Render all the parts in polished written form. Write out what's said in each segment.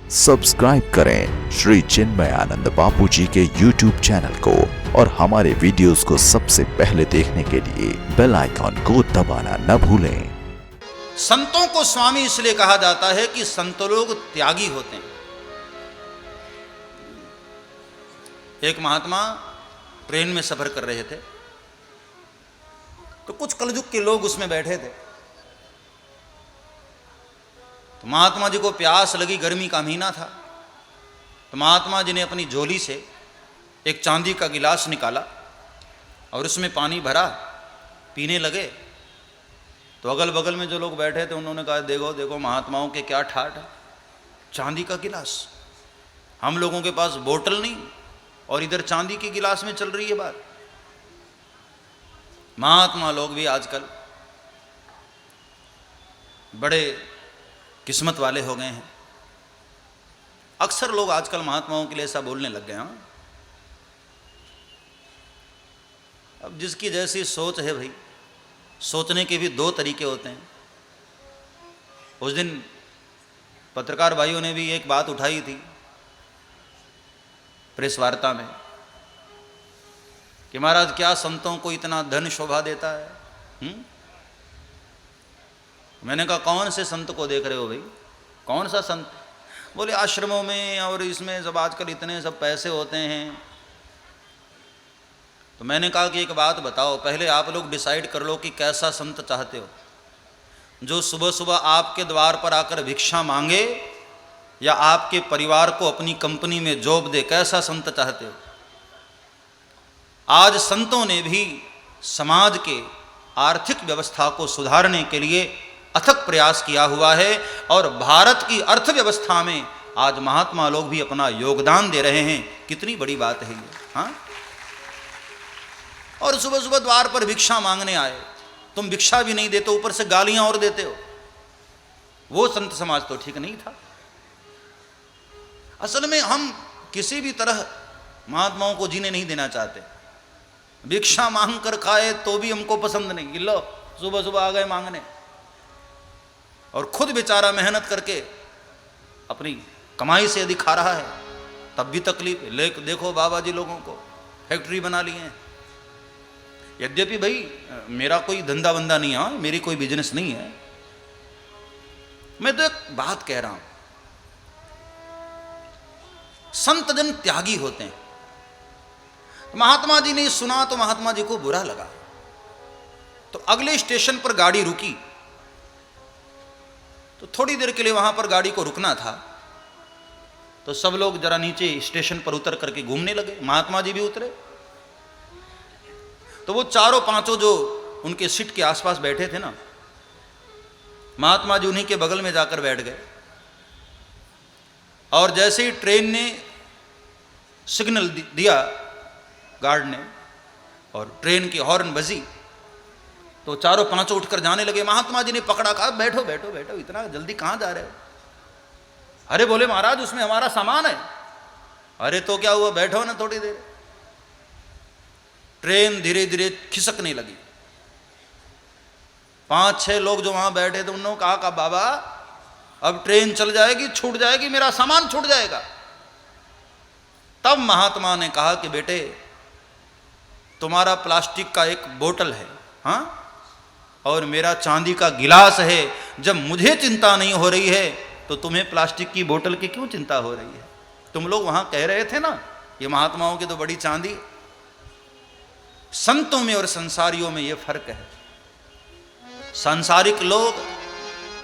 Subscribe करें श्री चिन्मयानंद बापू जी के YouTube channel को और हमारे वीडियोस को सबसे पहले देखने के लिए बेल आइकॉन को दबाना न भूलें। संतों को स्वामी इसलिए कहा जाता है कि संत लोग त्यागी होते हैं। एक महात्मा ट्रेन में सफर कर रहे थे तो कुछ कलयुग के लोग उसमें बैठे थे। तो महात्मा जी को प्यास लगी, गर्मी का महीना था। तो महात्मा जी ने अपनी झोली से एक चांदी का गिलास निकाला और उसमें पानी भरा, पीने लगे। तो अगल बगल में जो लोग बैठे थे उन्होंने कहा, देखो देखो महात्माओं के क्या ठाठ है, चांदी का गिलास, हम लोगों के पास बोतल नहीं और इधर चांदी के गिलास में चल रही है बात। महात्मा लोग भी आजकल बड़े किस्मत वाले हो गए हैं। अक्सर लोग आजकल महात्माओं के लिए ऐसा बोलने लग गए हैं। अब जिसकी जैसी सोच है भाई, सोचने के भी दो तरीके होते हैं। उस दिन पत्रकार भाइयों ने भी एक बात उठाई थी प्रेस वार्ता में कि महाराज क्या संतों को इतना धन शोभा देता है। मैंने कहा कौन से संत को देख रहे हो भाई, कौन सा संत? बोले आश्रमों में और इसमें सब आजकल इतने सब पैसे होते हैं। तो मैंने कहा कि एक बात बताओ, पहले आप लोग डिसाइड कर लो कि कैसा संत चाहते हो। जो सुबह सुबह आपके द्वार पर आकर भिक्षा मांगे या आपके परिवार को अपनी कंपनी में जॉब दे, कैसा संत चाहते हो? आज संतों ने भी समाज के आर्थिक व्यवस्था को सुधारने के लिए अथक प्रयास किया हुआ है और भारत की अर्थव्यवस्था में आज महात्मा लोग भी अपना योगदान दे रहे हैं। कितनी बड़ी बात है ये, हाँ? और सुबह सुबह द्वार पर भिक्षा मांगने आए, तुम भिक्षा भी नहीं देते, ऊपर से गालियां और देते हो। वो संत समाज तो ठीक नहीं था। असल में हम किसी भी तरह महात्माओं को जीने नहीं देना चाहते। भिक्षा मांग कर खाए तो भी हमको पसंद नहीं कि लो सुबह सुबह आ गए मांगने, और खुद बेचारा मेहनत करके अपनी कमाई से यदि खा रहा है तब भी तकलीफ है। देखो बाबा जी लोगों को फैक्ट्री बना लिए हैं। यद्यपि भाई मेरा कोई धंधा बंदा नहीं है, मेरी कोई बिजनेस नहीं है। मैं तो एक बात कह रहा हूं, संत जन त्यागी होते हैं। महात्मा जी ने सुना तो महात्मा जी को बुरा लगा। तो अगले स्टेशन पर गाड़ी रुकी तो थोड़ी देर के लिए वहां पर गाड़ी को रुकना था। तो सब लोग जरा नीचे स्टेशन पर उतर करके घूमने लगे। महात्मा जी भी उतरे। तो वो चारों पांचों जो उनके सीट के आसपास बैठे थे ना, महात्मा जी उन्हीं के बगल में जाकर बैठ गए। और जैसे ही ट्रेन ने सिग्नल दिया गार्ड ने और ट्रेन की हॉर्न बजी तो चारों पांचों उठकर जाने लगे। महात्मा जी ने पकड़ा, कहा बैठो बैठो बैठो, इतना जल्दी कहां जा रहे हो? अरे बोले महाराज उसमें हमारा सामान है। अरे तो क्या हुआ, बैठो ना थोड़ी देर। ट्रेन धीरे धीरे खिसकने लगी। 5-6 लोग जो वहां बैठे थे उन्होंने कहा बाबा अब ट्रेन चल जाएगी, छूट जाएगी, मेरा सामान छूट जाएगा। तब महात्मा ने कहा कि बेटे तुम्हारा प्लास्टिक का एक बोतल है, हाँ, और मेरा चांदी का गिलास है। जब मुझे चिंता नहीं हो रही है तो तुम्हें प्लास्टिक की बोतल की क्यों चिंता हो रही है? तुम लोग वहां कह रहे थे ना ये महात्माओं की तो बड़ी चांदी। संतों में और संसारियों में यह फर्क है। सांसारिक लोग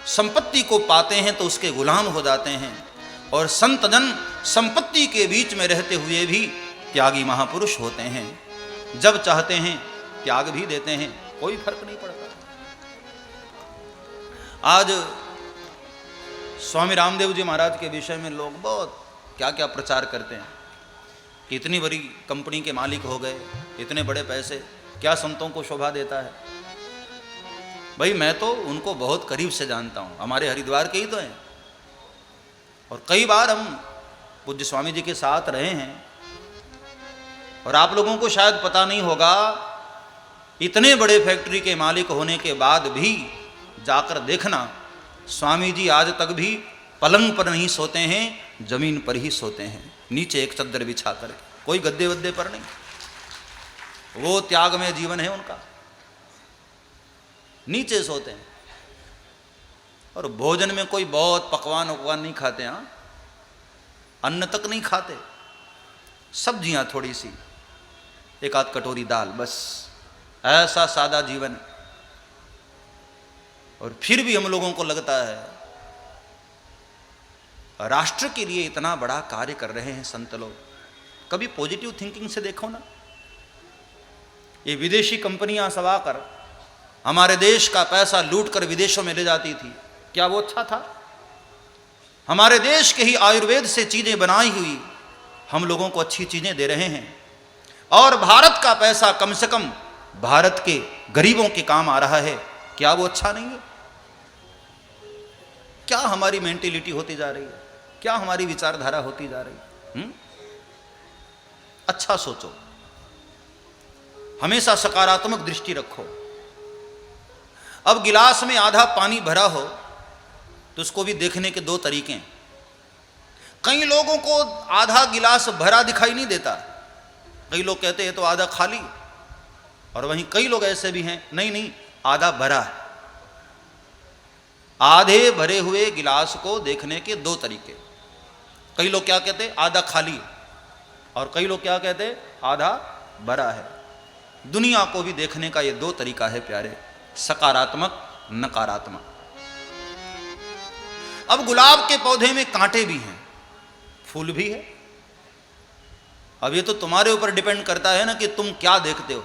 संपत्ति को पाते हैं तो उसके गुलाम हो जाते हैं, और संत जन संपत्ति के बीच में रहते हुए भी त्यागी महापुरुष होते हैं। जब चाहते हैं त्याग भी देते हैं, कोई फर्क नहीं पड़ता। आज स्वामी रामदेव जी महाराज के विषय में लोग बहुत क्या क्या प्रचार करते हैं कि इतनी बड़ी कंपनी के मालिक हो गए, इतने बड़े पैसे, क्या संतों को शोभा देता है? भाई मैं तो उनको बहुत करीब से जानता हूँ, हमारे हरिद्वार के ही तो हैं, और कई बार हम पूज्य स्वामी जी के साथ रहे हैं। और आप लोगों को शायद पता नहीं होगा, इतने बड़े फैक्ट्री के मालिक होने के बाद भी जाकर देखना, स्वामी जी आज तक भी पलंग पर नहीं सोते हैं, जमीन पर ही सोते हैं, नीचे एक चद्दर बिछा कर, कोई गद्दे वद्दे पर नहीं। वो त्याग में जीवन है उनका, नीचे सोते हैं। और भोजन में कोई बहुत पकवान वकवान नहीं खाते, हाँ, अन्न तक नहीं खाते, सब्जियां थोड़ी सी, एक आध कटोरी दाल, बस ऐसा सादा जीवन। और फिर भी हम लोगों को लगता है राष्ट्र के लिए इतना बड़ा कार्य कर रहे हैं संत लोग। कभी पॉजिटिव थिंकिंग से देखो ना। ये विदेशी कंपनियां सब आकर हमारे देश का पैसा लूट कर विदेशों में ले जाती थी, क्या वो अच्छा था? हमारे देश के ही आयुर्वेद से चीजें बनाई हुई हम लोगों को अच्छी चीजें दे रहे हैं, और भारत का पैसा कम से कम भारत के गरीबों के काम आ रहा है, क्या वो अच्छा नहीं है? क्या हमारी मेंटेलिटी होती जा रही है, क्या हमारी विचारधारा होती जा रही है? अच्छा सोचो, हमेशा सकारात्मक दृष्टि रखो। अब गिलास में आधा पानी भरा हो तो उसको भी देखने के दो तरीके हैं। कई लोगों को आधा गिलास भरा दिखाई नहीं देता, कई लोग कहते हैं तो आधा खाली, और वहीं कई लोग ऐसे भी हैं, नहीं नहीं आधा भरा है। आधे भरे हुए गिलास को देखने के दो तरीके। कई लोग क्या कहते हैं, आधा खाली, और कई लोग क्या कहते हैं, आधा भरा है। दुनिया को भी देखने का ये दो तरीका है प्यारे, सकारात्मक, नकारात्मक। अब गुलाब के पौधे में कांटे भी हैं, फूल भी है। अब ये तो तुम्हारे ऊपर डिपेंड करता है ना कि तुम क्या देखते हो।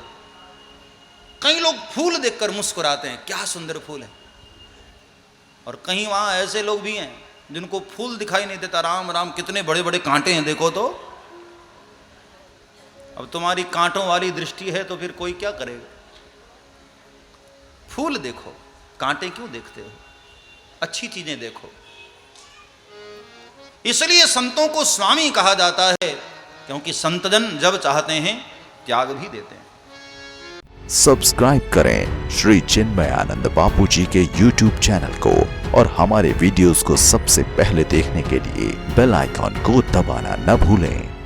कई लोग फूल देखकर मुस्कुराते हैं, क्या सुंदर फूल है, और कहीं वहां ऐसे लोग भी हैं जिनको फूल दिखाई नहीं देता, राम राम कितने बड़े बड़े कांटे हैं देखो तो। अब तुम्हारी कांटों वाली दृष्टि है तो फिर कोई क्या करेगा? फूल देखो, कांटे क्यों देखते हो? अच्छी चीजें देखो। इसलिए संतों को स्वामी कहा जाता है, क्योंकि संतजन जब चाहते हैं त्याग भी देते हैं। सब्सक्राइब करें श्री चिन्मयानंद बापू जी के YouTube चैनल को, और हमारे वीडियोस को सबसे पहले देखने के लिए बेल आइकॉन को दबाना न भूलें।